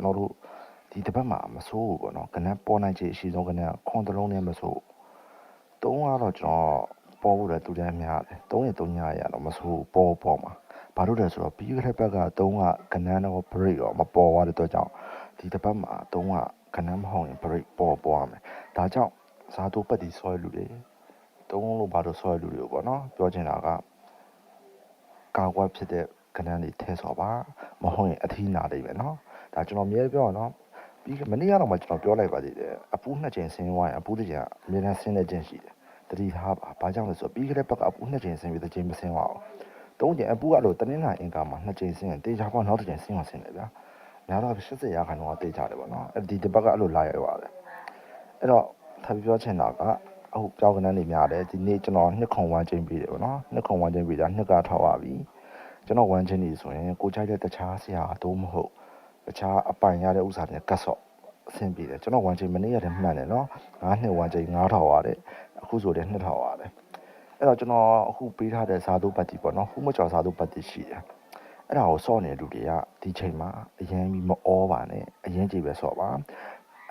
ကျွန်တော်တို့ဒီတစ်ပတ်မှာမဆိုးဘူးပေါ့နော်ကနန်းပေါ်နိုင်ချေအရှိဆုံးကနန်းခွန်တလုံးနဲ့မဆိုးသုံးကတော့ကျွန်တော်ပေါ်ဖို့လည်းတူတန်းများတယ်3ရက်3ညရတော့မဆိုးပေါ်မှာဘာလို့လဲဆိုတော့ပြီးခဲ့တဲ့ဘက်က3ကကနန်းတော့ break ရောမပေါ်သွားတဲ့အတွက်ကြောင့်ဒီတစ်ပတ်မှာ3ကကနန်းမဟုတ်ရင် break ပေါ်ရမယ်ဒါကြောင့်ဇာတိုပတ်တီဆွဲလူတွေ3လို့ဘာလို့ဆွဲလူတွေကိုပေါ့နော်ပြောချင်တာကကာကွယ်ဖြစ်တဲ့ကနန်းတွေထဲဆော်ပါမဟုတ်ရင်အထီးနာနေပဲเนาะဒါကျွန်တော်အမြဲပြောရအောင်ပြီးမနေ့ကတော့မှကျွန်တော်ပြောလိုက်ပါသေးတယ်အပူး2ချိန်ဆင်းသွားရင်အပူးတစ်ချိန်ကအမြဲတမ်းဆင်းနေခြင်းရှိတယ်တတိထားပါဘာကြောင့်လဲဆိုတော့ပြီးခဲ့တဲ့ဘက်ကအပူး2ချိန်ဆင်းပြီးတစ်ချိန်မဆင်းပါဘူး3ချိန်အပူးကလို့တနင်္လာအင်္ဂါမှာ2ချိန်ဆင်းရင်တေချာပေါ့နောက်တစ်ချိန်ဆင်းအောင်ဆင်းတယ်ဗျာများတော့80ရာခိုင်နှုန်းကတေချာတယ်ပေါ့နော်ဒီတစ်ပတ်ကအဲ့လိုလာရပါတယ်အဲ့တော့ထပ်ပြောချင်တာကအခုကြောက်ကနန်းနေများတယ်ဒီနေ့ကျွန်တော်နှစ်ခုံဝမ်းချင်းပြီးတယ်ပေါ့နော်နှစ်ခုံဝမ်းချင်းပြီးတာနှစ်ကထောက်ပါပြီကျွန်တော်ဝမ်းချင်းနေဆိုရင်ကိုကြိုက်တဲ့တခြားဆရာတော့မဟုတ်တခြားအပိုင်ရတဲ့ဥစ္စာတွေကတ်ဆော့အဆင်ပြေတယ်ကျွန်တော်ဝမ်းချင်းမနေ့ရက်တည်းမှန်တယ်နော်9နှစ်ဝမ်းချင်း9ထောက်ရတယ်အခုဆိုလည်း2ထောက်ရတယ်အဲ့တော့ကျွန်တော်အခုပေးထားတဲ့ဇာတုပတ်တီပေါ့နော်ဟူးမကျော်ဇာတုပတ်တီရှိတယ်အဲ့ဒါကိုစော့နေလူတွေကဒီချိန်မှာအရင်ပြီးမအောပါနဲ့အရင်ကြည့်ပဲစော့ပါ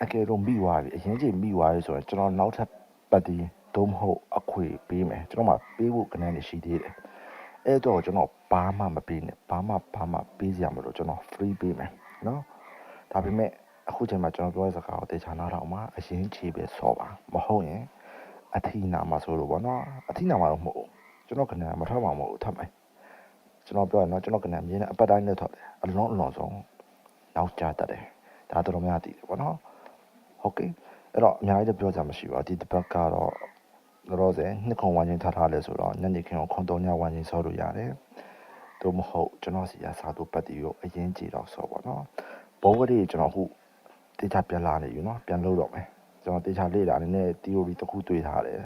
အကယ်လို့မိသွားပြီအရင်ကြည့်မိသွားပြီဆိုရင်ကျွန်တော်နောက်ထပ်ပတ်တီဒုံးမဟုတ်အခွေပေးမယ်ကျွန်တော်မှပေးဖို့ကနန်းနေရှိသေးတယ်အဲ့တော့ကျွန်တော်ဘာမှမပေးနဲ့ဘာမှပေးစရာမလိုကျွန်တော် free ပေးမယ်နော်ဒါပေမဲ့အခုချိန်မှာကျွန်တော်ပြောတဲ့စကားကိုတေချာနားထောင်ပါအရင်ခြေပဲစော့ပါမဟုတ်ရင်အထီနာမှာဆိုလို့ပေါ့နော်အထီနာမှာတော့မဟုတ်ကျွန်တော်ကနန်းမထွက်မှာမဟုတ်ထပ်မယ်ကျွန်တော်ပြောရနော်ကျွန်တော်ကနန်းမြင်တဲ့အပတ်တိုင်းနဲ့ထွက်တယ်အလုံးဆုံးနောက်ကျတတ်တယ်ဒါတော်တော်များတည်တယ်ပေါ့နော်ဟုတ်ကဲ့အဲ့တော့အများကြီးပြောကြမှာရှိပါဒီတစ်ပတ်ကတော့တော့ဆယ်နှစ်ခုံဝိုင်းချင်းထားလဲဆိုတော့ညနေခင်းကိုခွန်3ညဝိုင်းချင်းဆော့လို့ရတယ်တို့မဟုတ်ကျွန်တော်စီရစာတို့ပတ်တီကိုအရင်ကြည့်တော့ဆော့ပါနော်ဘောဝရီကျွန်တော်အခုတေချာပြန်လာနေပြီနော်ပြန်လို့တော့မယ်ကျွန်တော်တေချာလေ့လာနေနဲ့ theory တစ်ခုတွေ့ထားတယ်